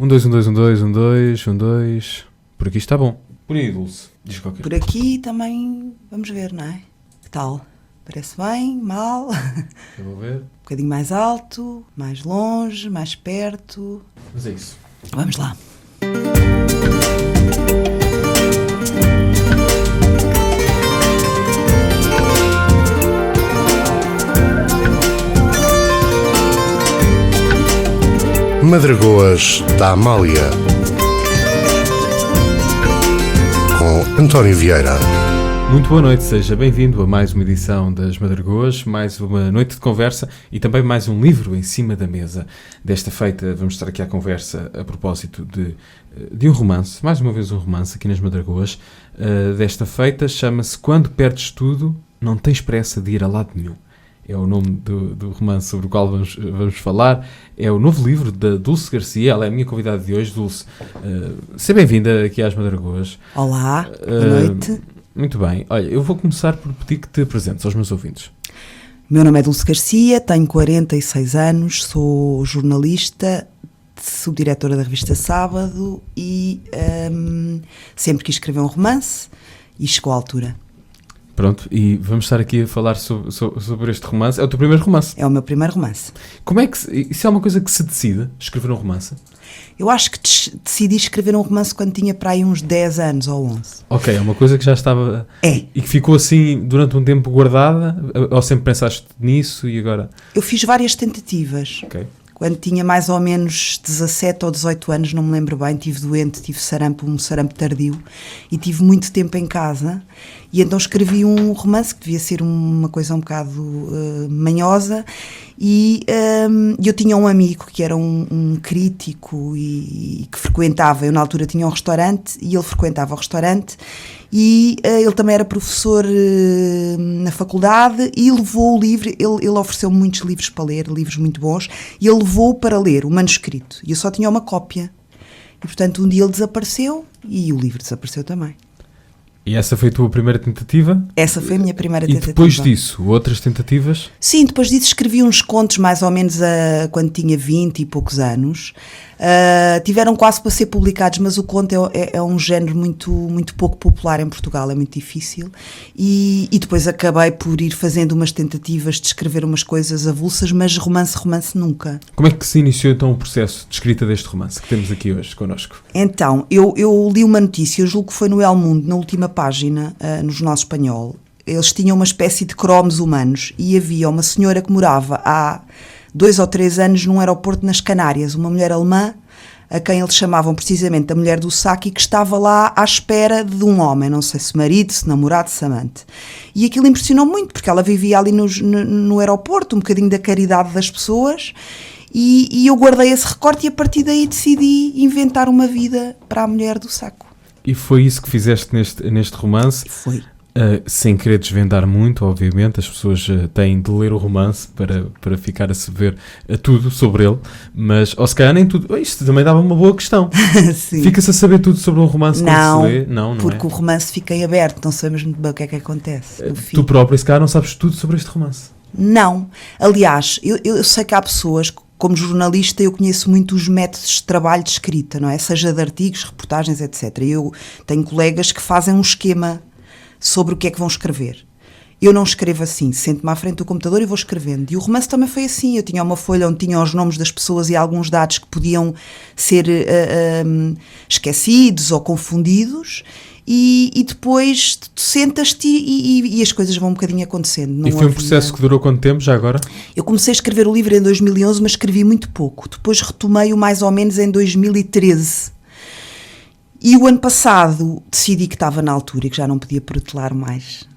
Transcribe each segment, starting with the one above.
dois, um, dois, um, dois, um, dois, um, dois. Por aqui está bom. Por aí, Dulce. Diz qualquer. Por aqui também, vamos ver, não é? Que tal? Parece bem? Mal? Eu vou ver. Um bocadinho mais alto, mais longe, mais perto. Mas é isso. Vamos lá. Madragoas da Amália, com António Vieira. Muito boa noite, seja bem-vindo a mais uma edição das Madragoas, mais uma noite de conversa e também mais um livro em cima da mesa. Desta feita vamos estar aqui à conversa a propósito de um romance, mais uma vez um romance aqui nas Madragoas. Desta feita chama-se Quando Perdes Tudo, Não Tens Pressa de Ir a Lado Nenhum. É o nome do romance sobre o qual vamos falar. É o novo livro da Dulce Garcia. Ela é a minha convidada de hoje. Dulce, seja bem-vinda aqui às Madragoas. Olá, boa noite. Muito bem. Olha, eu vou começar por pedir que te apresentes aos meus ouvintes. Meu nome é Dulce Garcia, tenho 46 anos, sou jornalista, subdiretora da revista Sábado e sempre quis escrever um romance e chegou à altura. Pronto, e vamos estar aqui a falar sobre este romance. É o teu primeiro romance? É o meu primeiro romance. Como é que isso é uma coisa que se decide, escrever um romance? Eu acho que decidi escrever um romance quando tinha para aí uns 10 anos ou 11. Ok, é uma coisa que já estava... É. E que ficou assim durante um tempo guardada? Ou sempre pensaste nisso e agora... Eu fiz várias tentativas. Ok. Quando tinha mais ou menos 17 ou 18 anos, não me lembro bem, estive doente, tive um sarampo tardio e tive muito tempo em casa e então escrevi um romance que devia ser uma coisa um bocado manhosa e eu tinha um amigo que era um crítico e que frequentava, eu na altura tinha um restaurante e ele frequentava o restaurante e ele também era professor na faculdade e levou o livro, ele ofereceu-me muitos livros para ler, livros muito bons, e ele levou para ler o manuscrito, e eu só tinha uma cópia, e portanto um dia ele desapareceu e o livro desapareceu também. E essa foi a tua primeira tentativa? Essa foi a minha primeira tentativa. E depois disso, outras tentativas? Sim, depois disso escrevi uns contos mais ou menos quando tinha 20 e poucos anos. Tiveram quase para ser publicados, mas o conto é um género muito pouco popular em Portugal, é muito difícil. E depois acabei por ir fazendo umas tentativas de escrever umas coisas avulsas, mas romance nunca. Como é que se iniciou então o processo de escrita deste romance que temos aqui hoje connosco? Então, eu li uma notícia, eu julgo que foi no El Mundo, na última página, no Jornal Espanhol. Eles tinham uma espécie de cromos humanos e havia uma senhora que morava há 2 ou 3 anos num aeroporto nas Canárias, uma mulher alemã, a quem eles chamavam precisamente a mulher do saco e que estava lá à espera de um homem, não sei se marido, se namorado, se amante. E aquilo impressionou muito, porque ela vivia ali no aeroporto, um bocadinho da caridade das pessoas, e eu guardei esse recorte e a partir daí decidi inventar uma vida para a mulher do saco. E foi isso que fizeste neste romance? Foi. Sem querer desvendar muito, obviamente, as pessoas têm de ler o romance para ficar a saber tudo sobre ele, mas, ou se calhar nem tudo, isto também dava uma boa questão. Sim. Fica-se a saber tudo sobre um romance quando se lê? Não, porque é? O romance fica em aberto, não sabemos muito bem o que é que acontece. Tu próprio, se calhar, não sabes tudo sobre este romance. Não, aliás, eu sei que há pessoas, como jornalista eu conheço muito os métodos de trabalho de escrita, não é? Seja de artigos, reportagens, etc. Eu tenho colegas que fazem um esquema sobre o que é que vão escrever. Eu não escrevo assim, sento-me à frente do computador e vou escrevendo. E o romance também foi assim, eu tinha uma folha onde tinha os nomes das pessoas e alguns dados que podiam ser esquecidos ou confundidos, e depois tu sentas-te e as coisas vão um bocadinho acontecendo. Não e foi um processo que durou quanto tempo, já agora? Eu comecei a escrever o livro em 2011, mas escrevi muito pouco. Depois retomei-o mais ou menos em 2013. E o ano passado decidi que estava na altura e que já não podia protelar mais.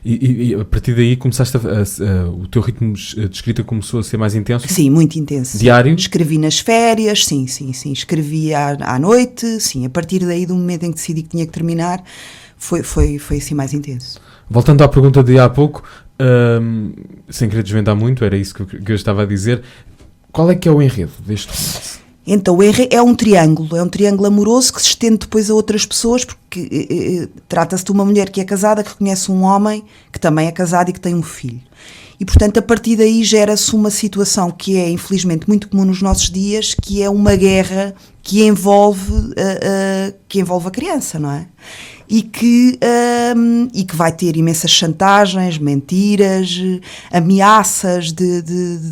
E a partir daí começaste o teu ritmo de escrita começou a ser mais intenso? Sim, muito intenso. Diário? Escrevi nas férias, sim. Escrevi à noite, sim. A partir daí, do momento em que decidi que tinha que terminar, foi assim mais intenso. Voltando à pergunta de há pouco, sem querer desvendar muito, era isso que eu estava a dizer, qual é que é o enredo deste romance? Então, é um triângulo amoroso que se estende depois a outras pessoas, porque trata-se de uma mulher que é casada, que conhece um homem que também é casado e que tem um filho. E, portanto, a partir daí gera-se uma situação que é, infelizmente, muito comum nos nossos dias, que é uma guerra que envolve a criança, não é? E que vai ter imensas chantagens, mentiras, ameaças de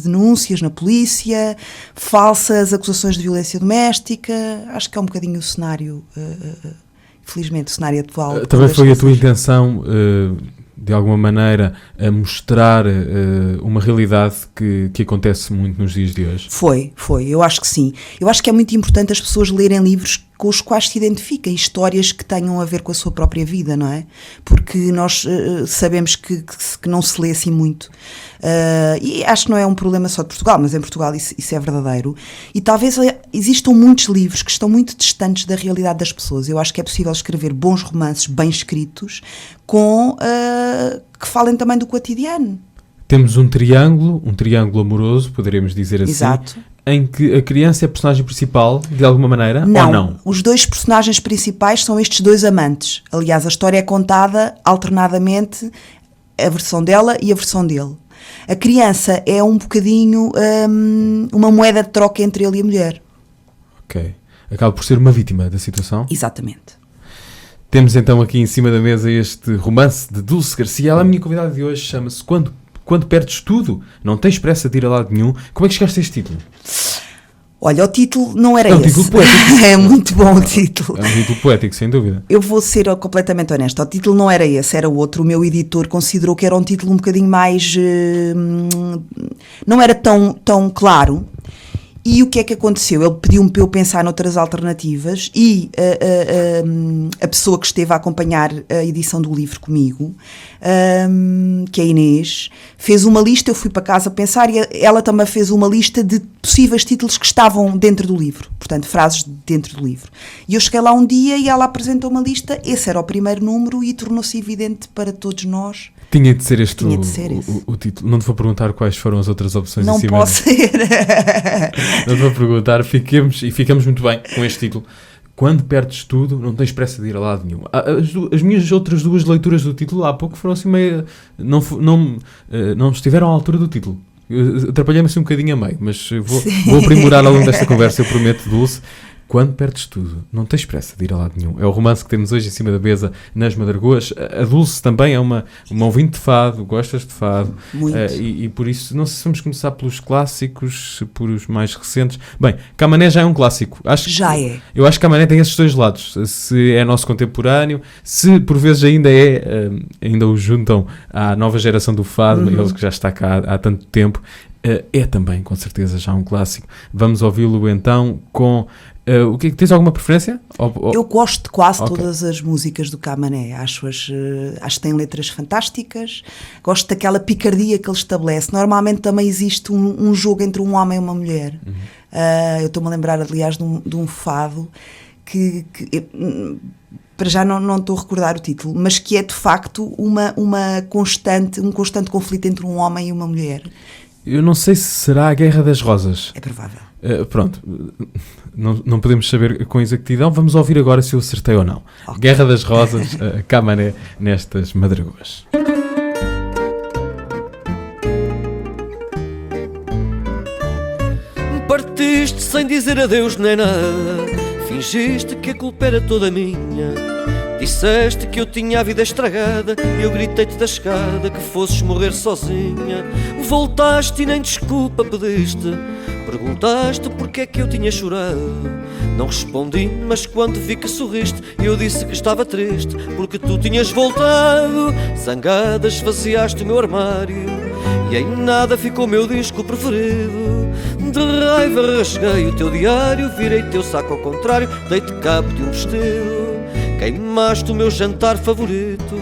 denúncias na polícia, falsas acusações de violência doméstica. Acho que é um bocadinho o cenário, infelizmente, o cenário atual. Também foi a tua intenção, de alguma maneira, a mostrar uma realidade que acontece muito nos dias de hoje? Foi, eu acho que sim. Eu acho que é muito importante as pessoas lerem livros com os quais se identificam, histórias que tenham a ver com a sua própria vida, não é? Porque nós sabemos que não se lê assim muito. E acho que não é um problema só de Portugal, mas em Portugal isso é verdadeiro. E talvez existam muitos livros que estão muito distantes da realidade das pessoas. Eu acho que é possível escrever bons romances bem escritos que falem também do cotidiano. Temos um triângulo amoroso, poderemos dizer assim. Exato. Em que a criança é a personagem principal, de alguma maneira, não, ou não? Os dois personagens principais são estes dois amantes. Aliás, a história é contada alternadamente, a versão dela e a versão dele. A criança é um bocadinho uma moeda de troca entre ele e a mulher. Ok. Acaba por ser uma vítima da situação? Exatamente. Temos então aqui em cima da mesa este romance de Dulce Garcia. Ela, a minha convidada de hoje, chama-se Quando Perdes Tudo, Não Tens Pressa de Ir a Lado Nenhum. Como é que chegaste a este título? Olha, o título não era esse. É um título poético. É muito bom o título. É um título poético, sem dúvida. Eu vou ser completamente honesta. O título não era esse, era outro. O meu editor considerou que era um título um bocadinho mais... não era tão claro. E o que é que aconteceu? Ele pediu-me para eu pensar noutras alternativas e a pessoa que esteve a acompanhar a edição do livro comigo, que é a Inês, fez uma lista. Eu fui para casa pensar e ela também fez uma lista de possíveis títulos que estavam dentro do livro, portanto, frases dentro do livro. E eu cheguei lá um dia e ela apresentou uma lista. Esse era o primeiro número e tornou-se evidente para todos nós. Tinha de ser este o título. Não te vou perguntar quais foram as outras opções. Não posso ser. Não te vou perguntar. Ficamos muito bem com este título. Quando perdes tudo, não tens pressa de ir a lado nenhum. As minhas outras duas leituras do título há pouco foram assim meio... Não estiveram à altura do título. Atrapalhei-me assim um bocadinho a meio, mas vou aprimorar ao longo desta conversa, eu prometo, Dulce. Quando perdes tudo, não tens pressa de ir a lado nenhum. É o romance que temos hoje em cima da mesa nas Madragoas. A Dulce também é uma ouvinte de fado, gostas de fado. Muito. E por isso, não sei se vamos começar pelos clássicos, por os mais recentes. Bem, Camané já é um clássico. Eu acho que Camané tem esses dois lados. Se é nosso contemporâneo, se por vezes ainda o juntam à nova geração do fado, eles que já está cá há tanto tempo, é também, com certeza, já um clássico. Vamos ouvi-lo então com... tens alguma preferência? Eu gosto de quase todas as músicas do Camané. Acho que tem letras fantásticas. Gosto daquela picardia que ele estabelece. Normalmente também existe um jogo entre um homem e uma mulher. Eu estou-me a lembrar, aliás, de um fado que para já não estou a recordar o título, mas que é de facto um constante conflito entre um homem e uma mulher. Eu não sei se será a Guerra das Rosas. É provável. Pronto, não podemos saber com exatidão. Vamos ouvir agora se eu acertei ou não. Okay. Guerra das Rosas, Camané, nestas Madragoas. Partiste sem dizer adeus nem nada. Fingiste que a culpa era toda minha. Disseste que eu tinha a vida estragada e eu gritei-te da escada que fosses morrer sozinha. Voltaste e nem desculpa pediste. Perguntaste porque é que eu tinha chorado. Não respondi, mas quando vi que sorriste eu disse que estava triste porque tu tinhas voltado. Zangada esvaziaste o meu armário e em nada ficou o meu disco preferido. De raiva rasguei o teu diário, virei teu saco ao contrário, dei-te cabo de um vestido. Queimaste o meu jantar favorito,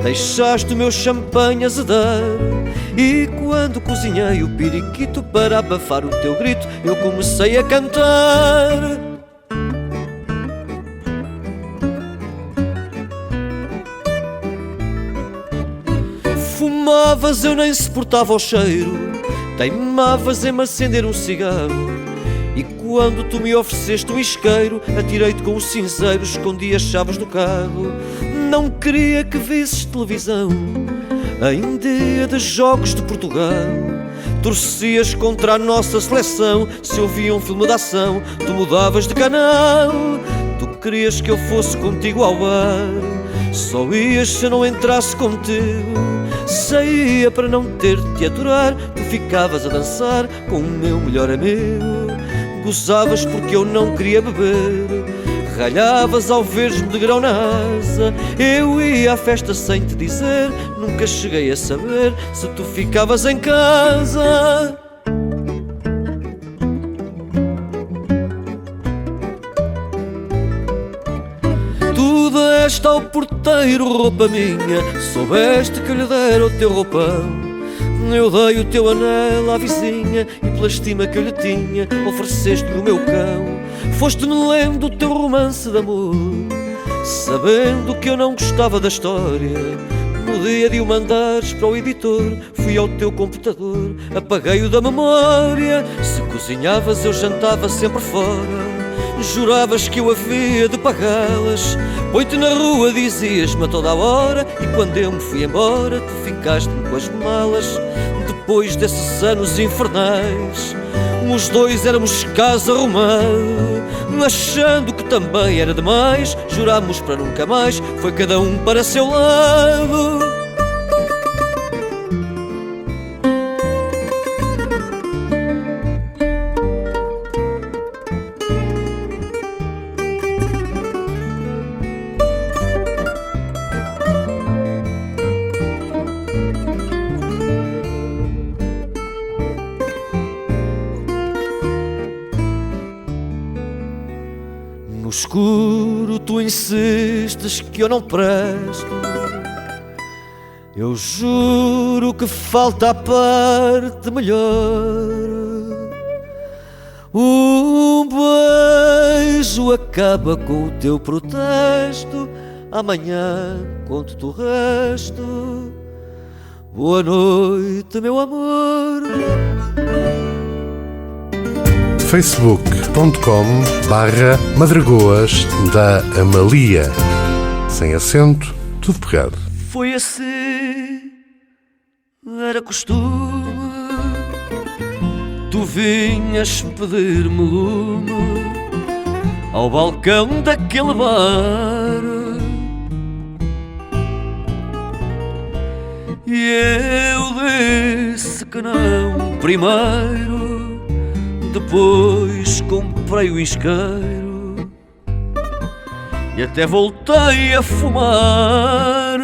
deixaste o meu champanhe azedar. E quando cozinhei o periquito para abafar o teu grito, eu comecei a cantar. Fumavas, eu nem suportava o cheiro, teimavas em me acender um cigarro. E quando tu me ofereceste um isqueiro, atirei-te com o cinzeiro, escondi as chaves do carro. Não queria que visses televisão, em dia de jogos de Portugal. Torcias contra a nossa seleção. Se ouvia um filme de ação, tu mudavas de canal. Tu querias que eu fosse contigo ao bar. Só ias se eu não entrasse contigo. Saía para não ter-te a aturar. Tu ficavas a dançar com o meu melhor amigo. Gozavas porque eu não queria beber. Ralhavas ao veres-me de grão na asa. Eu ia à festa sem te dizer. Nunca cheguei a saber se tu ficavas em casa. Tu deste ao porteiro roupa minha. Soubeste que lhe dera o teu roupão. Eu dei o teu anel à vizinha e pela estima que eu lhe tinha ofereceste-lhe o meu cão. Foste-me lendo o teu romance de amor, sabendo que eu não gostava da história. No dia de o mandares para o editor, fui ao teu computador, apaguei-o da memória. Se cozinhavas eu jantava sempre fora. Juravas que eu havia de pagá-las. Põe-te na rua, dizias-me a toda a hora. E quando eu me fui embora, tu ficaste-me com as malas. Depois desses anos infernais, os dois éramos casa arrumado. Achando que também era demais, jurámos para nunca mais. Foi cada um para seu lado. No escuro tu insistes que eu não presto. Eu juro que falta a parte melhor. Um beijo acaba com o teu protesto. Amanhã conto-te o resto. Boa noite, meu amor. facebook.com/Madragoas da Amália. Sem acento, tudo pegado. Foi assim, era costume. Tu vinhas pedir-me lume ao balcão daquele bar. E eu disse que não primeiro. Depois comprei o isqueiro e até voltei a fumar.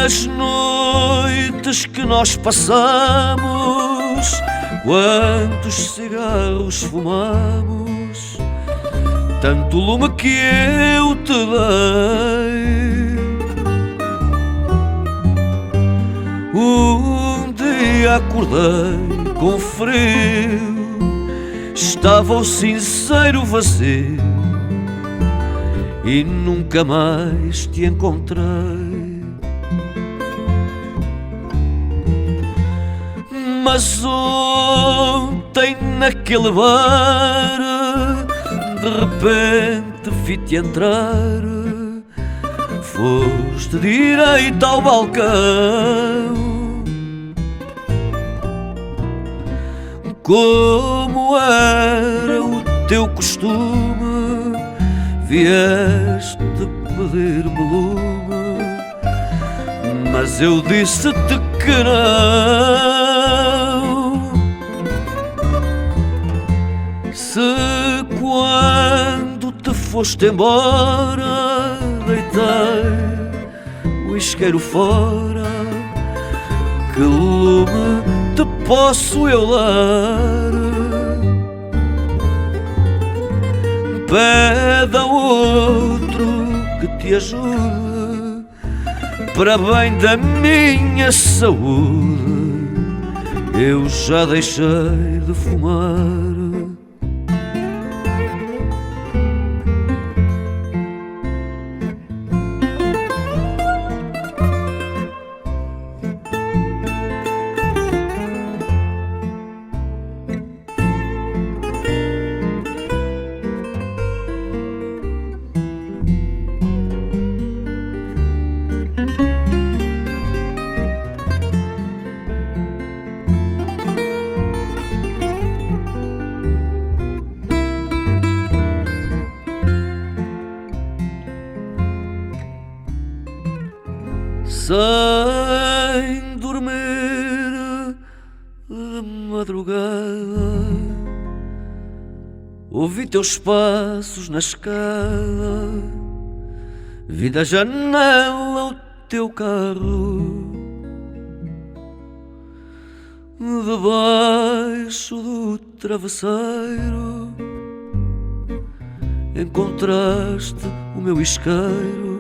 As noites que nós passamos, quantos cigarros fumamos, tanto lume que eu te dei. Um dia acordei com frio, estava o cinzeiro vazio e nunca mais te encontrei. Mas ontem naquele bar, de repente vi-te entrar. Foste direito ao balcão, como era o teu costume. Vieste pedir-me lume, mas eu disse-te que não. Se quando te foste embora deitei o isqueiro fora, que lume te posso eu dar? Pede a outro que te ajude para bem da minha saúde. Eu já deixei de fumar. ouvi teus passos na escada, vi da janela o teu carro, debaixo do travesseiro encontraste o meu isqueiro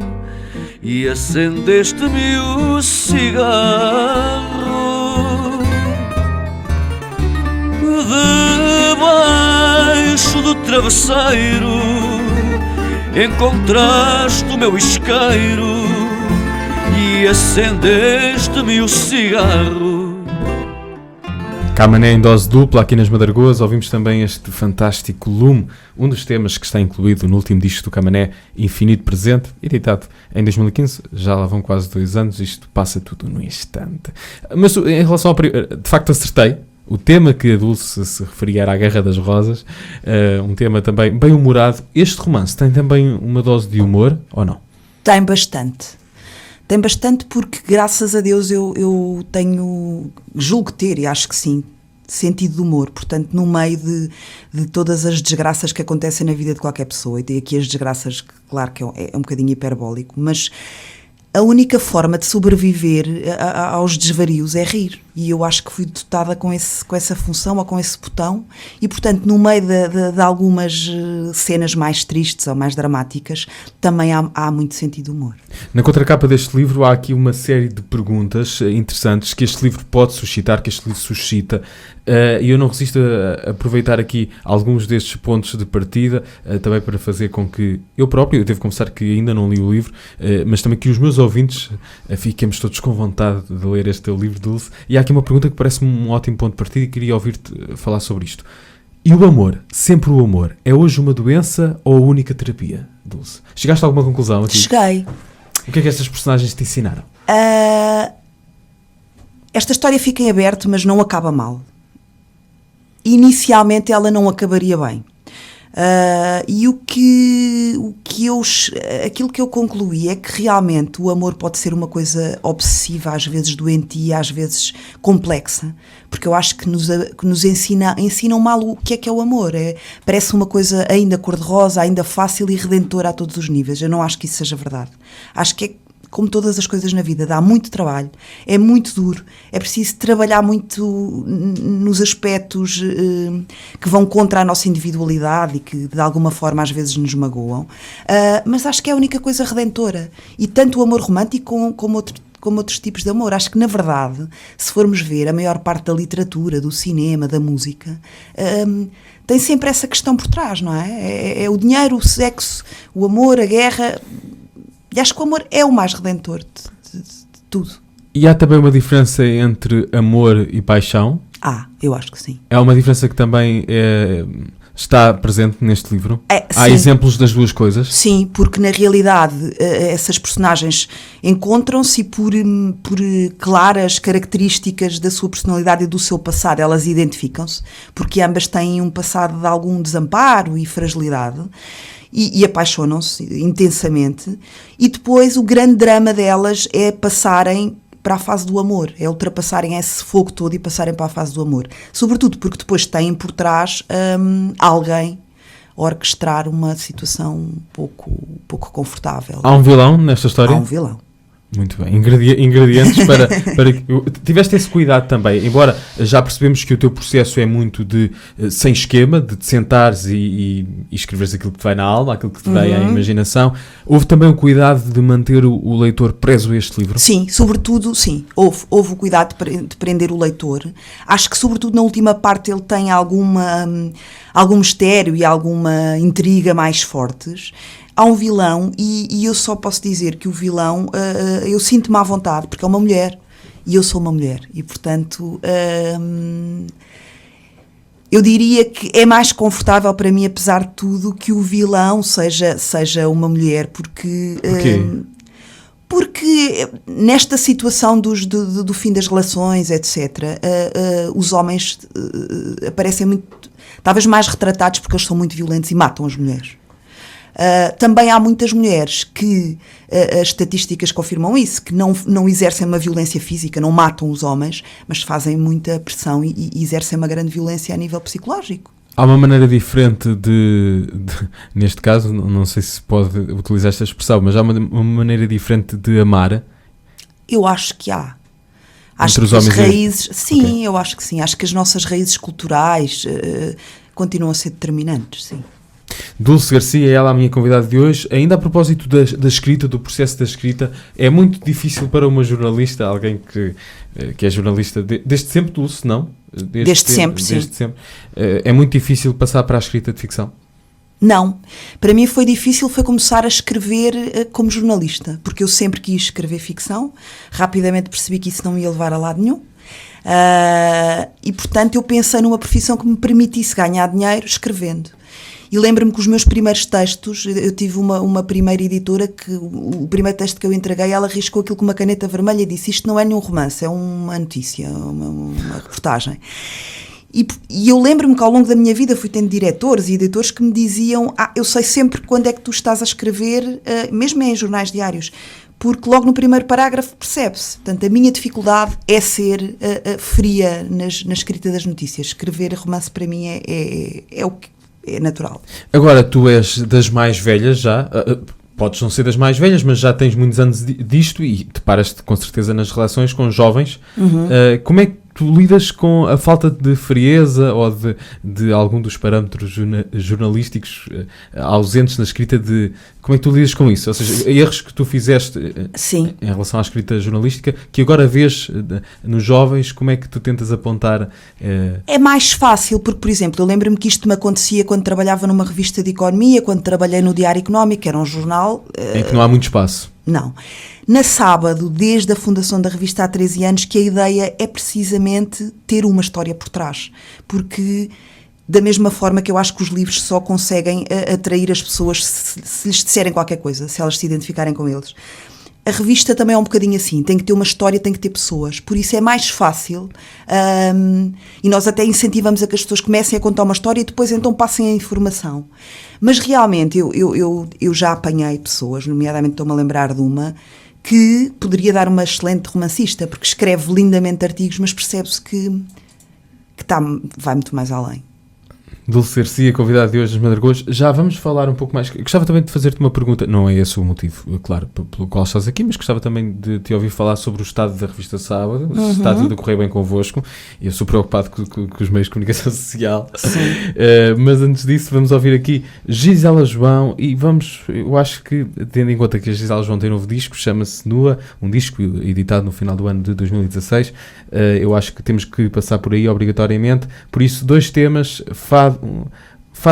e acendeste-me o cigarro. Debaixo do travesseiro encontraste o meu isqueiro e acendeste-me o cigarro. Camané em dose dupla aqui nas Madragoas. Ouvimos também este fantástico Lume, um dos temas que está incluído no último disco do Camané, Infinito Presente, editado em 2015. Já lá vão quase 2 anos, isto passa tudo num instante. Mas em relação ao... De facto acertei. O tema que a Dulce se referia era a Guerra das Rosas, um tema também bem humorado. Este romance tem também uma dose de humor, ou não? Tem bastante. Tem bastante porque, graças a Deus, eu tenho, julgo ter, e acho que sim, sentido de humor. Portanto, no meio de todas as desgraças que acontecem na vida de qualquer pessoa, e tem aqui as desgraças, que, claro que é um bocadinho hiperbólico, mas a única forma de sobreviver aos desvarios é rir. E eu acho que fui dotada com essa função ou com esse botão. E, portanto, no meio de algumas cenas mais tristes ou mais dramáticas, também há muito sentido de humor. Na contracapa deste livro há aqui uma série de perguntas interessantes que este livro pode suscitar, que este livro suscita. E eu não resisto a aproveitar aqui alguns destes pontos de partida, também para fazer com que eu próprio, eu devo confessar que ainda não li o livro, mas também que os meus ouvintes fiquemos todos com vontade de ler este teu livro, Dulce. E há aqui uma pergunta que parece-me um ótimo ponto de partida e queria ouvir-te falar sobre isto. E o amor, sempre o amor, é hoje uma doença ou a única terapia, Dulce? Chegaste a alguma conclusão aqui? Cheguei. O que é que estas personagens te ensinaram? Esta história fica em aberto, mas não acaba mal. Inicialmente ela não acabaria bem. E aquilo que eu concluí é que realmente o amor pode ser uma coisa obsessiva, às vezes doentia, às vezes complexa, porque eu acho que nos ensinam mal o que é o amor. Parece uma coisa ainda cor-de-rosa, ainda fácil e redentora a todos os níveis. Eu não acho que isso seja verdade. Acho que é como todas as coisas na vida, dá muito trabalho, é muito duro, é preciso trabalhar muito nos aspectos que vão contra a nossa individualidade e que de alguma forma às vezes nos magoam, mas acho que é a única coisa redentora, e tanto o amor romântico como outros tipos de amor. Acho que, na verdade, se formos ver a maior parte da literatura, do cinema, da música, tem sempre essa questão por trás, não é? É o dinheiro, o sexo, o amor, a guerra. E acho que o amor é o mais redentor de tudo. E há também uma diferença entre amor e paixão? Eu acho que sim. É uma diferença que também está presente neste livro? Há sim. Exemplos das duas coisas? Sim, porque na realidade essas personagens encontram-se e por claras características da sua personalidade e do seu passado, elas identificam-se, porque ambas têm um passado de algum desamparo e fragilidade. E apaixonam-se intensamente, e depois o grande drama delas é passarem para a fase do amor, é ultrapassarem esse fogo todo e passarem para a fase do amor, sobretudo porque depois têm por trás alguém a orquestrar uma situação pouco confortável. Há um vilão nesta história? Há um vilão. Muito bem, ingredientes para tiveste esse cuidado também, embora já percebemos que o teu processo é muito sem esquema, de te sentares e escreveres aquilo que te vai na alma, aquilo que te vai à imaginação. Houve também o cuidado de manter o leitor preso a este livro? Sim, sobretudo, sim, houve o cuidado de prender o leitor. Acho que sobretudo na última parte ele tem algum mistério e alguma intriga mais fortes. Há um vilão e eu só posso dizer que o vilão, eu sinto-me à vontade, porque é uma mulher e eu sou uma mulher e, portanto, eu diria que é mais confortável para mim, apesar de tudo, que o vilão seja uma mulher, porque... Porque nesta situação do fim das relações, etc., os homens aparecem muito, talvez mais retratados, porque eles são muito violentos e matam as mulheres. Também há muitas mulheres que, as estatísticas confirmam isso, que não exercem uma violência física, não matam os homens, mas fazem muita pressão e exercem uma grande violência a nível psicológico. Há uma maneira diferente neste caso, não sei se pode utilizar esta expressão, mas há uma maneira diferente de amar? Eu acho que há. Entre Acho os que as homens raízes... Sim, Ok. eu acho que sim. Acho que as nossas raízes culturais continuam a ser determinantes, sim. Dulce Garcia é ela a minha convidada de hoje. Ainda a propósito da escrita, do processo da escrita, é muito difícil para uma jornalista, alguém que é jornalista desde sempre, Dulce, não? Desde sempre, sim. Desde sempre. É muito difícil passar para a escrita de ficção? Não. Para mim foi difícil começar a escrever como jornalista, porque eu sempre quis escrever ficção, rapidamente percebi que isso não ia levar a lado nenhum. E portanto eu pensei numa profissão que me permitisse ganhar dinheiro escrevendo. E lembro-me que os meus primeiros textos, eu tive uma primeira editora que o primeiro texto que eu entreguei, ela riscou aquilo com uma caneta vermelha e disse: isto não é nenhum romance, é uma notícia, uma reportagem. E eu lembro-me que ao longo da minha vida fui tendo diretores e editores que me diziam: eu sei sempre quando é que tu estás a escrever, mesmo em jornais diários, porque logo no primeiro parágrafo percebe-se. Portanto, a minha dificuldade é ser fria na escrita das notícias. Escrever romance para mim é o que é natural. Agora, tu és das mais velhas já, podes não ser das mais velhas, mas já tens muitos anos disto e deparas-te com certeza nas relações com jovens. Como é que tu lidas com a falta de frieza ou de algum dos parâmetros jornalísticos ausentes na escrita? Como é que tu lidas com isso? Ou seja, erros que tu fizeste Sim. em relação à escrita jornalística, que agora vês nos jovens, como é que tu tentas apontar? É mais fácil, porque, por exemplo, eu lembro-me que isto me acontecia quando trabalhava numa revista de economia, quando trabalhei no Diário Económico, que era um jornal... Em que não há muito espaço. Não. Na Sábado, desde a fundação da revista há 13 anos, que a ideia é precisamente ter uma história por trás. Porque, da mesma forma que eu acho que os livros só conseguem atrair as pessoas se lhes disserem qualquer coisa, se elas se identificarem com eles. A revista também é um bocadinho assim, tem que ter uma história, tem que ter pessoas, por isso é mais fácil, e nós até incentivamos a que as pessoas comecem a contar uma história e depois então passem a informação. Mas realmente eu já apanhei pessoas, nomeadamente estou-me a lembrar de uma, que poderia dar uma excelente romancista, porque escreve lindamente artigos, mas percebe-se que vai muito mais além. Dulce Garcia, convidado de hoje das Madragoas. Já vamos falar um pouco mais. Gostava também de fazer-te uma pergunta. Não é esse o motivo, claro, pelo qual estás aqui, mas gostava também de te ouvir falar sobre o estado da revista Sábado. O estado de correr bem convosco. Eu sou preocupado com os meios de comunicação social. Mas antes disso, vamos ouvir aqui Gisela João. E eu acho que, tendo em conta que a Gisela João tem um novo disco, chama-se Nua, um disco editado no final do ano de 2016. Eu acho que temos que passar por aí obrigatoriamente. Por isso, 2 temas, fado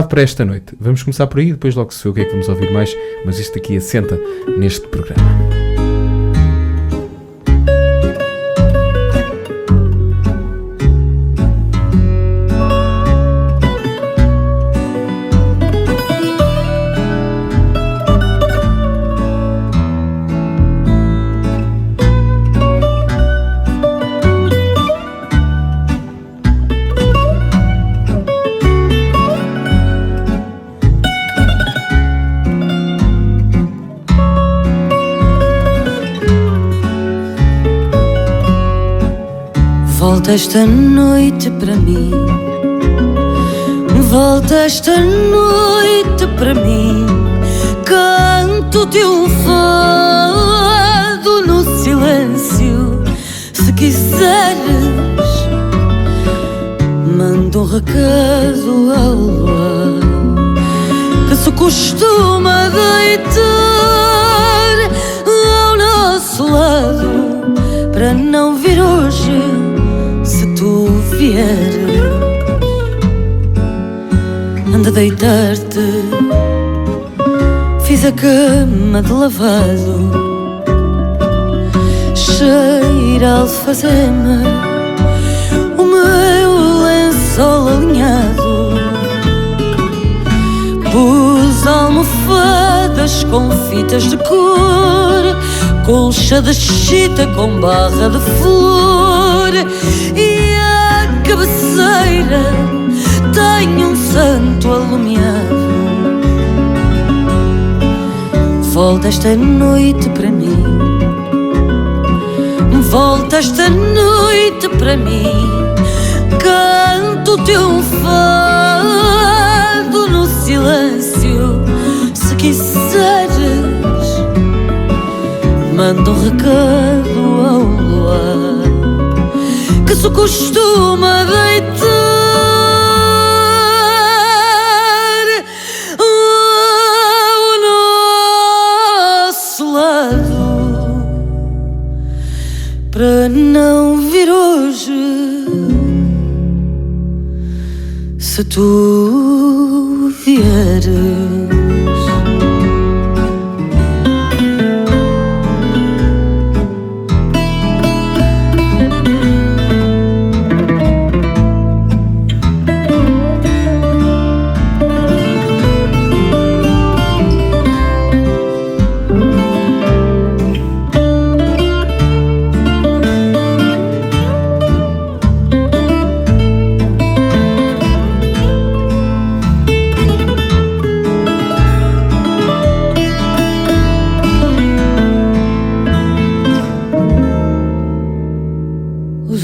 para esta noite. Vamos começar por aí, depois logo se vê o que é que vamos ouvir mais, mas isto aqui assenta neste programa. Volta esta noite para mim, volta esta noite para mim, canto-te um fado no silêncio. Se quiseres, manda um recado ao luar, que se costuma deitar ao nosso lado, para não vir hoje. Se tu vieres, anda a deitar-te. Fiz a cama de lavado, cheira a alfazema, o meu lençol alinhado. Pus almofadas com fitas de cor, colcha de chita com barra de flor, e a cabeceira tem um santo alumiado. Volta esta noite para mim, volta esta noite para mim. Canto o teu fado no silêncio. Se quiseres, manda um recado ao luar, que se costuma deitar para não vir hoje. Se tu vieres,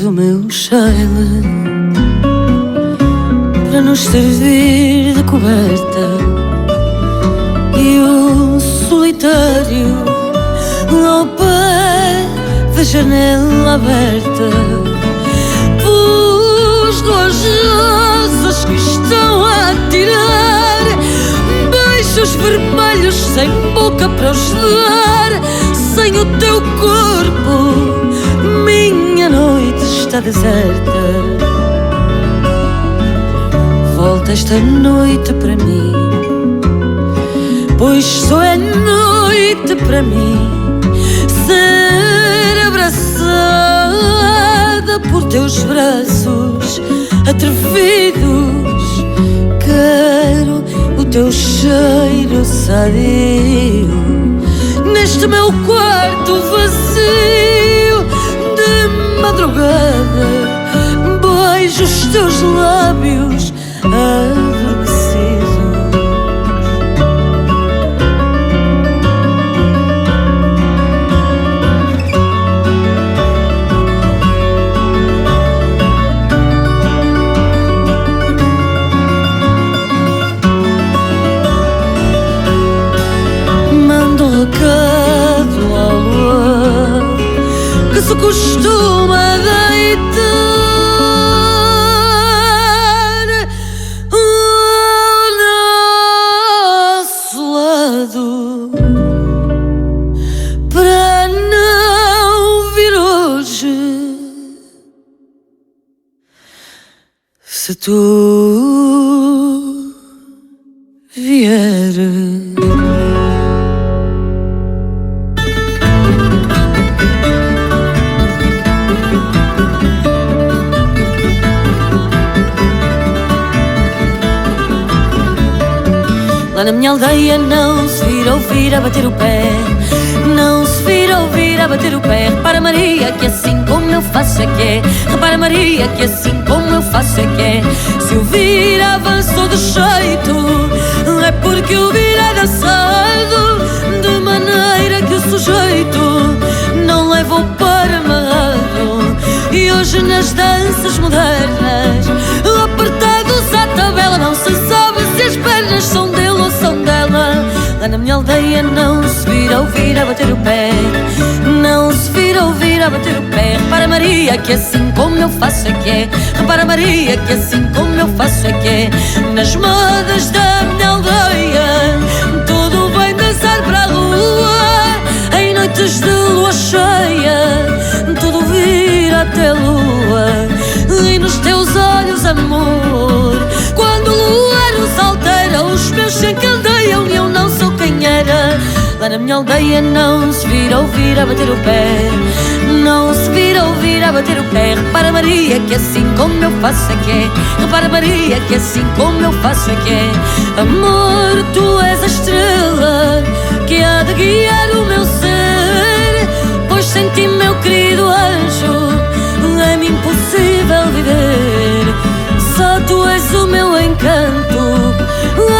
o meu chale para nos servir de coberta, e o solitário ao pé da janela aberta. Pus duas rosas que estão a tirar beijos vermelhos sem boca para os dar. Sem o teu corpo minha noite está deserta. Volta esta noite para mim, pois só é noite para mim ser abraçada por teus braços atrevidos. Quero o teu cheiro sadio neste meu quarto vazio de madrugada. Beijo os teus lábios adormecidos. Mando um recado ao luar, que se costuma deitar ao nosso lado para não vir hoje. Se tu vieres. Lá na minha aldeia não se vira ouvir a bater o pé, não se vira ouvir a bater o pé. Repara Maria que assim como eu faço é que é. Repara Maria que assim como eu faço é que é. Se o vir avançou de jeito, é porque o vir é dançado de maneira que o sujeito não leva o par amarrado. E hoje nas danças modernas, apertados à tabela, não se sabe se as pernas são dele ou são dela. Lá na minha aldeia não se vira ouvir a bater o pé, não se vira ouvir a bater o pé. Repara Maria que assim como eu faço é que é. Repara Maria que assim como eu faço é que é. Nas modas da minha aldeia tudo vem dançar para a lua. Em noites de lua cheia tudo vira até lua. E nos teus olhos amor, quando o luar nos altera, os meus se encandeiam e eu não sou quem era. Lá na minha aldeia não se vira ouvir a bater o pé, não se vira ouvir a bater o pé. Repara Maria que assim como eu faço é que é. Repara Maria que assim como eu faço é que é. Amor, tu és a estrela que há de guiar o meu ser, pois sem ti, meu querido anjo, é-me impossível viver. Só tu és o meu encanto,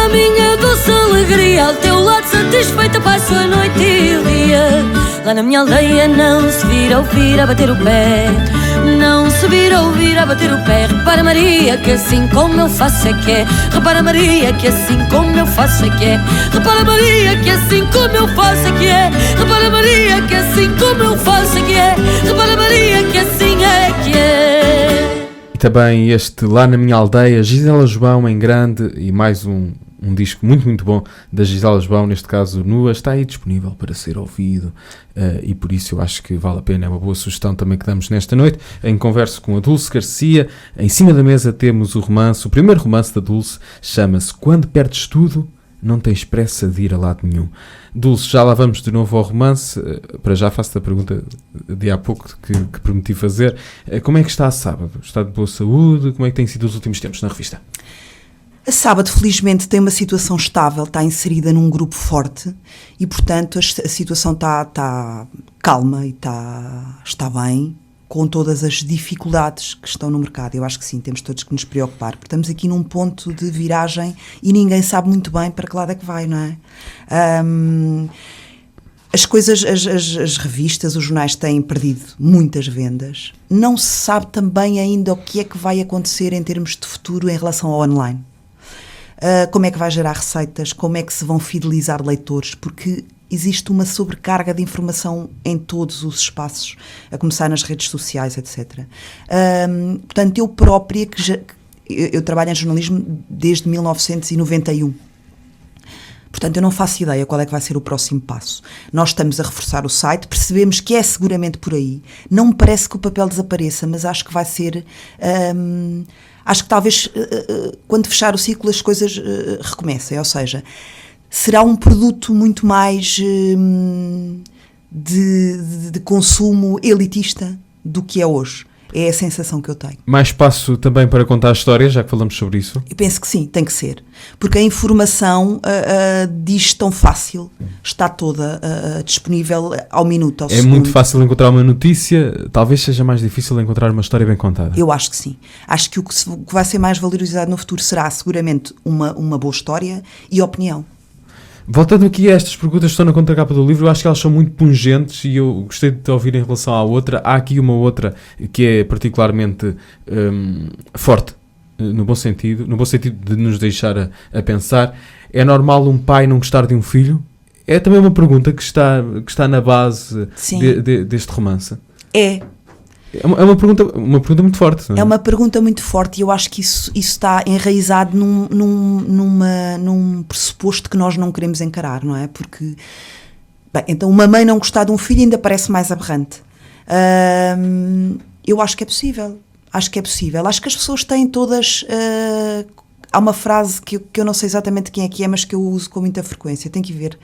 a minha doce alegria. Ao teu lado senti satisfeita passo a noite e o dia. Lá na minha aldeia não se vira ouvir a bater o pé. Não se vira ouvir a bater o pé. Repara Maria que assim como eu faço é que é. Repara Maria que assim como eu faço é que é. Repara Maria que assim como eu faço é que é. Repara Maria que assim como eu faço é que é. Repara Maria que assim é que é. E também este Lá na Minha Aldeia, Gisela João em grande, e mais um disco muito bom da Gisela João, neste caso Nua, está aí disponível para ser ouvido, e por isso eu acho que vale a pena, é uma boa sugestão também que damos nesta noite. Em conversa com a Dulce Garcia, em cima da mesa temos o primeiro romance da Dulce, chama-se Quando Perdes Tudo, Não Tens Pressa de Ir a Lado Nenhum. Dulce, já lá vamos de novo ao romance. Para já faço-te a pergunta de há pouco que prometi fazer. Como é que está a Sábado? Está de boa saúde? Como é que têm sido os últimos tempos na revista? A Sábado, felizmente, tem uma situação estável, está inserida num grupo forte e, portanto, a situação está calma e está bem, com todas as dificuldades que estão no mercado. Eu acho que sim, temos todos que nos preocupar, porque estamos aqui num ponto de viragem e ninguém sabe muito bem para que lado é que vai, não é? As coisas, as revistas, os jornais têm perdido muitas vendas. Não se sabe também ainda o que é que vai acontecer em termos de futuro em relação ao online. Como é que vai gerar receitas, como é que se vão fidelizar leitores, porque existe uma sobrecarga de informação em todos os espaços, a começar nas redes sociais, etc. Portanto, eu própria, eu trabalho em jornalismo desde 1991, portanto eu não faço ideia qual é que vai ser o próximo passo. Nós estamos a reforçar o site, percebemos que é seguramente por aí, não me parece que o papel desapareça, mas acho que vai ser... acho que talvez quando fechar o ciclo as coisas recomecem, ou seja, será um produto muito mais de consumo elitista do que é hoje. É a sensação que eu tenho. Mais espaço também para contar histórias, já que falamos sobre isso? Eu penso que sim, tem que ser. Porque a informação diz tão fácil, está toda disponível ao minuto, ao segundo. É muito fácil encontrar uma notícia, talvez seja mais difícil encontrar uma história bem contada. Eu acho que sim. Acho que o que vai ser mais valorizado no futuro será seguramente uma boa história e opinião. Voltando aqui a estas perguntas que estão na contracapa do livro, eu acho que elas são muito pungentes e eu gostei de te ouvir em relação à outra. Há aqui uma outra que é particularmente forte, no bom sentido de nos deixar a pensar. É normal um pai não gostar de um filho? É também uma pergunta que está na base deste romance. É uma pergunta muito forte. Não é? É uma pergunta muito forte e eu acho que isso está enraizado num pressuposto que nós não queremos encarar, não é? Porque, bem, então uma mãe não gostar de um filho ainda parece mais aberrante. Eu acho que é possível. Acho que as pessoas têm todas... há uma frase que eu não sei exatamente quem é, mas que eu uso com muita frequência. Tem que ver.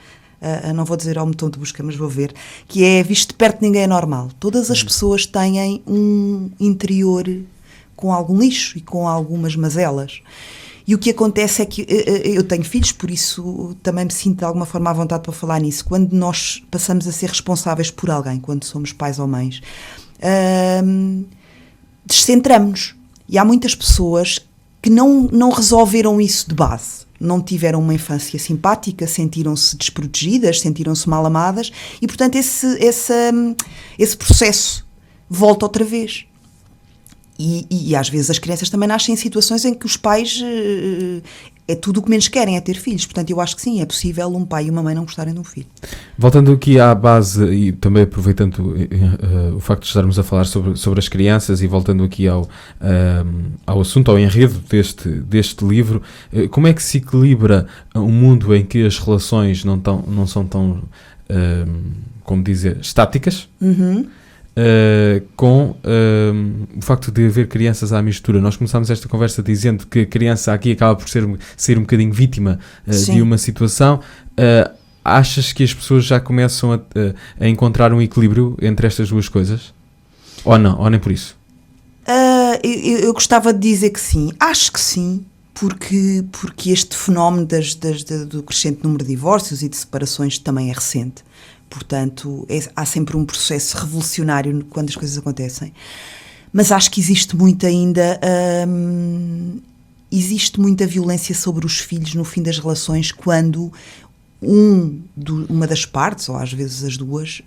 Não vou dizer ao botão de busca, mas vou ver, que é visto de perto ninguém é normal. Todas as pessoas têm um interior com algum lixo e com algumas mazelas. E o que acontece é que eu tenho filhos, por isso também me sinto de alguma forma à vontade para falar nisso. Quando nós passamos a ser responsáveis por alguém, quando somos pais ou mães, descentramos-nos. E há muitas pessoas que não resolveram isso de base. Não tiveram uma infância simpática, sentiram-se desprotegidas, sentiram-se mal amadas e, portanto, esse processo volta outra vez. E às vezes as crianças também nascem em situações em que os pais é tudo o que menos querem, é ter filhos. Portanto, eu acho que sim, é possível um pai e uma mãe não gostarem de um filho. Voltando aqui à base e também aproveitando o facto de estarmos a falar sobre as crianças e voltando aqui ao assunto, ao enredo deste livro, como é que se equilibra um mundo em que as relações não são tão, como dizer, estáticas, com o facto de haver crianças à mistura? Nós começámos esta conversa dizendo que a criança aqui acaba por ser um bocadinho vítima de uma situação. Achas que as pessoas já começam a encontrar um equilíbrio entre estas duas coisas? Ou não? Ou nem por isso? Eu gostava de dizer que sim. Acho que sim, porque este fenómeno do crescente número de divórcios e de separações também é recente. Portanto, há sempre um processo revolucionário quando as coisas acontecem. Mas acho que existe muito ainda... existe muita violência sobre os filhos no fim das relações quando uma das partes, ou às vezes as duas,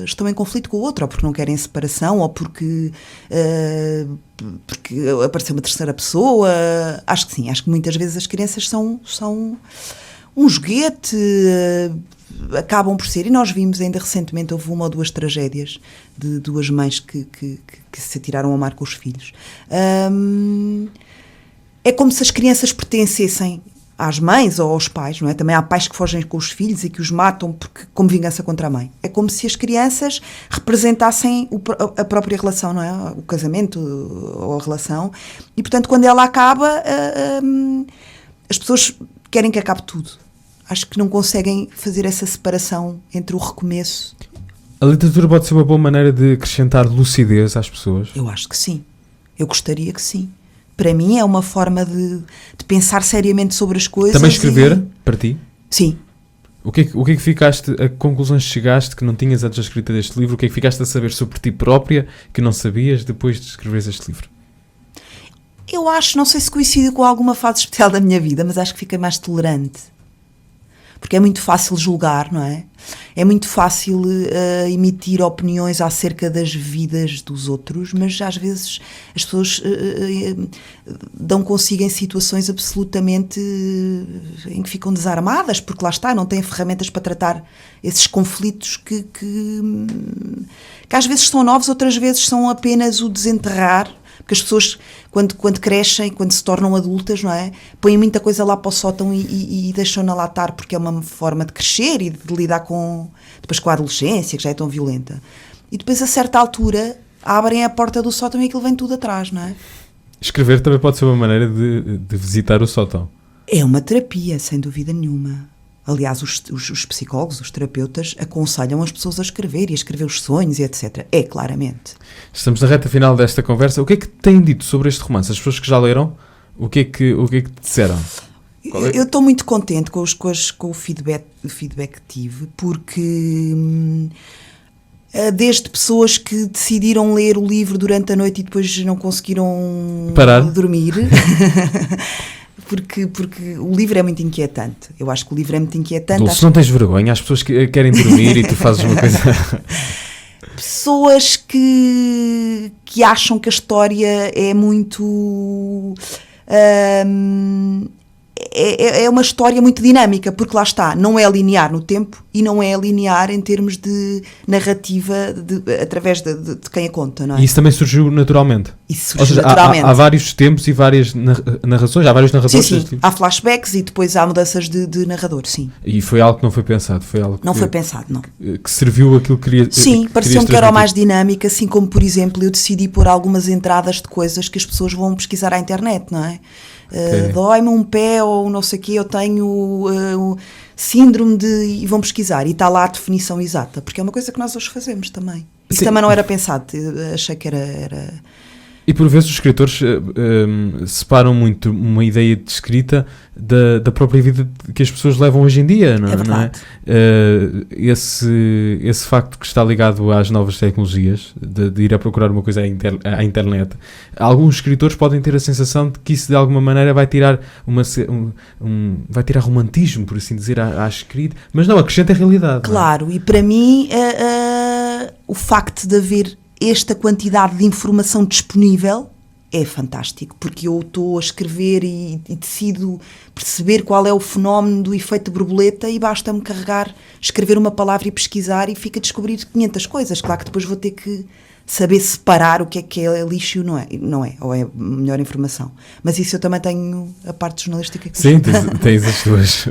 estão em conflito com o outro, ou porque não querem separação, ou porque apareceu uma terceira pessoa. Acho que sim, acho que muitas vezes as crianças são um joguete, acabam por ser, e nós vimos ainda recentemente, houve uma ou duas tragédias de duas mães que se atiraram ao mar com os filhos. É como se as crianças pertencessem às mães ou aos pais, não é? Também há pais que fogem com os filhos e que os matam como vingança contra a mãe. É como se as crianças representassem a própria relação, não é? O casamento ou a relação. E, portanto, quando ela acaba, as pessoas querem que acabe tudo. Acho que não conseguem fazer essa separação entre o recomeço. A literatura pode ser uma boa maneira de acrescentar lucidez às pessoas? Eu acho que sim. Eu gostaria que sim. Para mim é uma forma de pensar seriamente sobre as coisas. Também escrever, para ti? Sim. O que é que ficaste, a que conclusões chegaste que não tinhas antes da escrita deste livro? O que é que ficaste a saber sobre ti própria que não sabias depois de escreveres este livro? Eu acho, não sei se coincide com alguma fase especial da minha vida, mas acho que fiquei mais tolerante. Porque é muito fácil julgar, não é? É muito fácil emitir opiniões acerca das vidas dos outros, mas às vezes as pessoas dão consigo em situações absolutamente em que ficam desarmadas, porque lá está, não têm ferramentas para tratar esses conflitos que às vezes são novos, outras vezes são apenas o desenterrar. Porque as pessoas, quando crescem, quando se tornam adultas, não é? Põem muita coisa lá para o sótão e deixam-na lá estar, porque é uma forma de crescer e de lidar depois com a adolescência, que já é tão violenta. E depois, a certa altura, abrem a porta do sótão e aquilo vem tudo atrás, não é? Escrever também pode ser uma maneira de visitar o sótão. É uma terapia, sem dúvida nenhuma. Aliás, os psicólogos, os terapeutas, aconselham as pessoas a escrever e a escrever os sonhos e etc. É, claramente. Estamos na reta final desta conversa. O que é que têm dito sobre este romance? As pessoas que já leram, o que é que te disseram? Eu estou muito contente com o feedback que tive, porque desde pessoas que decidiram ler o livro durante a noite e depois não conseguiram dormir... Porque o livro é muito inquietante. Eu acho que o livro é muito inquietante. Dulce, não tens vergonha? As pessoas que querem dormir e tu fazes uma coisa... Pessoas que acham que a história é muito... É uma história muito dinâmica, porque lá está, não é linear no tempo e não é linear em termos de narrativa através de quem a conta, não é? E isso também surgiu naturalmente? Isso surgiu naturalmente. Há vários tempos e várias narrações, há vários narradores? Sim. Há flashbacks e depois há mudanças de narrador, sim. E foi algo que não foi pensado? Foi pensado, não. Que serviu aquilo que queria... Sim, pareceu-me que era o mais dinâmico, assim como, por exemplo, eu decidi pôr algumas entradas de coisas que as pessoas vão pesquisar à internet, não é? Okay. Dói-me um pé ou não sei o quê, eu tenho síndrome e vão pesquisar e está lá a definição exata, porque é uma coisa que nós hoje fazemos também. Isso Sim. também não era pensado, achei que era... E por vezes os escritores separam muito uma ideia de escrita da própria vida que as pessoas levam hoje em dia, não é? Não é? Esse facto que está ligado às novas tecnologias, de ir a procurar uma coisa à internet, alguns escritores podem ter a sensação de que isso de alguma maneira vai tirar vai tirar romantismo, por assim dizer, à escrita, mas não, acrescenta a realidade. Claro, não é? E para mim o facto de haver esta quantidade de informação disponível é fantástico, porque eu estou a escrever e decido perceber qual é o fenómeno do efeito borboleta e basta-me carregar, escrever uma palavra e pesquisar e fico a descobrir 500 coisas. Claro que depois vou ter que saber separar o que é lixo e não é, ou é melhor informação. Mas isso eu também tenho a parte jornalística que Sim, tens as tuas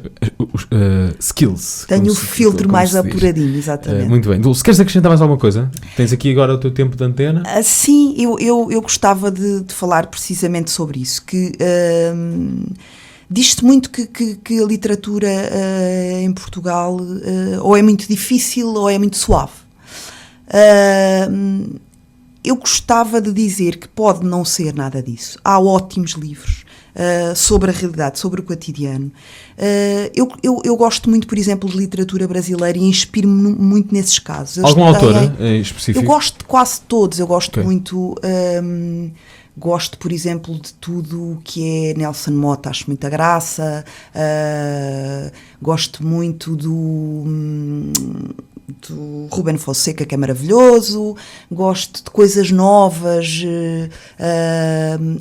skills. Tenho o filtro mais apuradinho, exatamente. Muito bem. Dulce, queres acrescentar mais alguma coisa? Tens aqui agora o teu tempo de antena? Sim, eu gostava de falar precisamente sobre isso, que diz-se muito que a literatura em Portugal ou é muito difícil ou é muito suave. Eu gostava de dizer que pode não ser nada disso. Há ótimos livros sobre a realidade, sobre o cotidiano. Eu gosto muito, por exemplo, de literatura brasileira e inspiro-me muito nesses casos. Algum autor específico? Eu gosto de quase todos. Eu gosto muito Gosto, por exemplo, de tudo o que é Nelson Motta, acho muita graça. Gosto muito do Ruben Fonseca, que é maravilhoso. Gosto de coisas novas.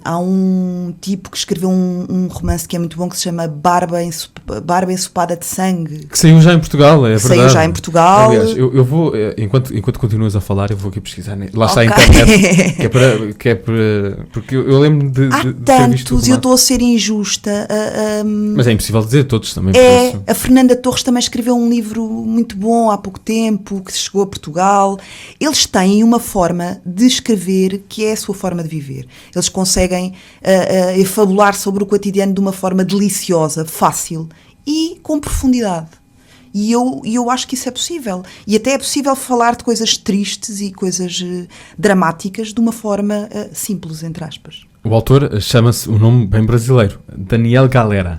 Há um tipo que escreveu um romance que é muito bom, que se chama Barba Ensopada de Sangue. Que saiu já em Portugal, é verdade. Saiu já em Portugal. Aliás, eu vou, enquanto continuas a falar, eu vou aqui pesquisar. Lá está a internet, que é para porque eu lembro de ter visto tantos, e eu estou a ser injusta. Mas é impossível dizer todos também. A Fernanda Torres também escreveu um livro muito bom há pouco tempo, que chegou a Portugal. Eles têm uma forma de escrever que é a sua forma de viver. Eles conseguem fabular sobre o cotidiano de uma forma deliciosa, fácil e com profundidade. E eu acho que isso é possível. E até é possível falar de coisas tristes e coisas dramáticas de uma forma simples, entre aspas. O autor chama-se, o nome bem brasileiro, Daniel Galera.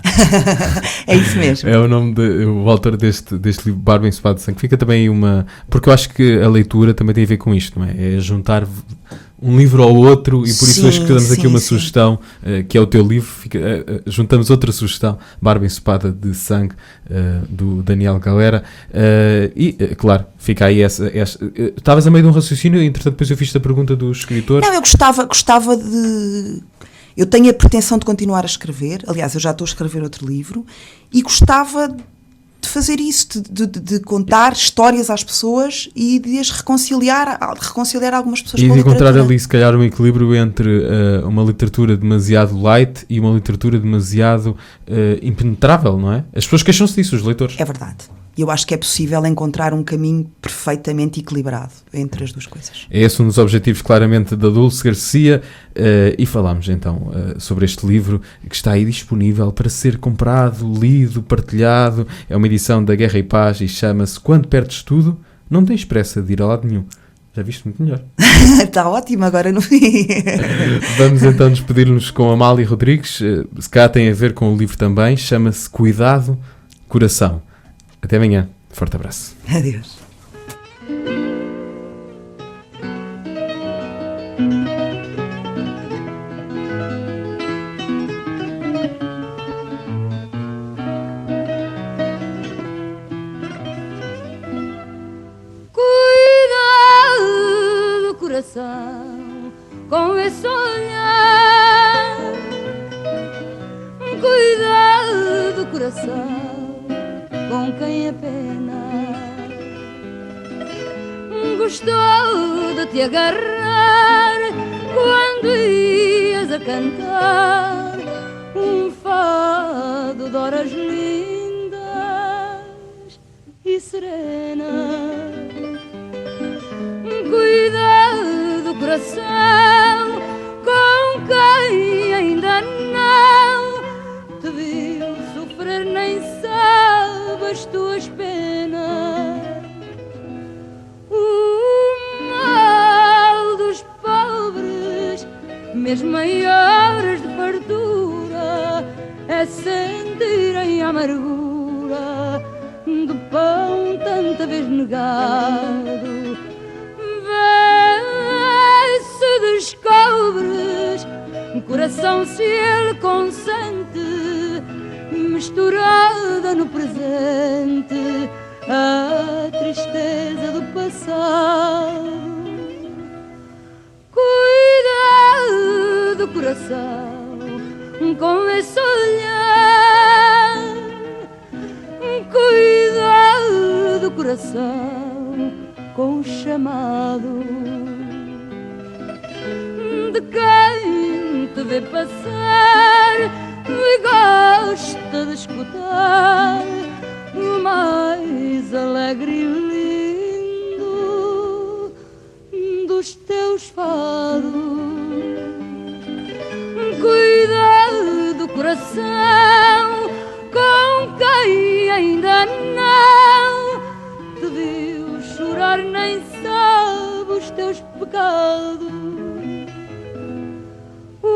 É isso mesmo. É o nome o autor deste livro, Barba Ensopada de Sangue. Fica também porque eu acho que a leitura também tem a ver com isto, não é? É juntar um livro ao outro, e por isso hoje que damos aqui uma sugestão, que é o teu livro. Juntamos outra sugestão, Barba Ensopada de Sangue, do Daniel Galera. Claro, fica aí estavas a meio de um raciocínio, e entretanto depois eu fiz-te a pergunta do escritor. Não, eu gostava de... Eu tenho a pretensão de continuar a escrever. Aliás, eu já estou a escrever outro livro, e gostava de fazer isso, de contar histórias às pessoas e de as reconciliar algumas pessoas com a literatura. E de encontrar ali, se calhar, um equilíbrio entre uma literatura demasiado light e uma literatura demasiado impenetrável, não é? As pessoas queixam-se disso, os leitores. É verdade. Eu acho que é possível encontrar um caminho perfeitamente equilibrado entre as duas coisas. É esse um dos objetivos, claramente, da Dulce Garcia, e falámos então sobre este livro que está aí disponível para ser comprado, lido, partilhado. É uma edição da Guerra e Paz e chama-se Quando Perdes Tudo, Não Tens Pressa de Ir a Lado Nenhum. Já viste muito melhor. Está ótimo, agora no fim. Vamos então despedir-nos com Amália Rodrigues. Se cá tem a ver com o livro também, chama-se Cuidado, Coração. Até amanhã. Forte abraço. Adeus. Cuidado, coração, com esse olhar. Cuidado, coração, com quem é pena. Gostou de te agarrar quando ias a cantar um fado de horas lindas e serenas. Cuidado, coração, com quem ainda não te viu sofrer, nem sabe as tuas penas. O mal dos pobres, mesmo em horas de fartura, é sentirem a amargura do pão tanta vez negado. Vê se descobres, coração, se ele consente, misturada no presente, a tristeza do passado. Cuidado, coração, com esse olhar. Cuidado, coração, com o chamado de quem te vê passar e gosta de escutar o mais alegre e lindo dos teus fados. Cuidado, coração, com quem ainda não te viu chorar, nem sabe os teus pecados. O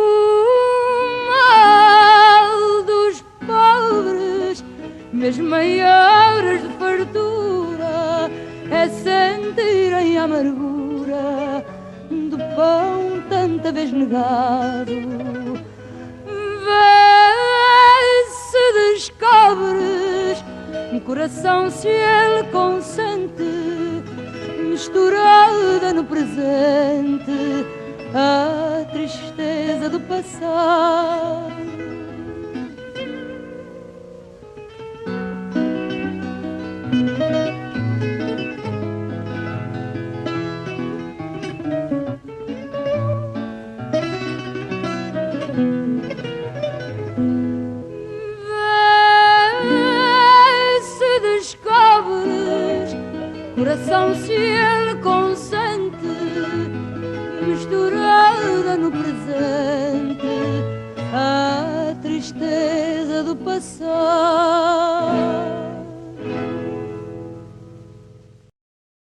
mal dos pobres, mesmo em horas de fartura, é sentirem a amargura do pão tanta vez negado. Vê se descobres um coração se ele consente, misturada no presente a tristeza do passado. Coração se ele consente, misturada no presente a tristeza do passado.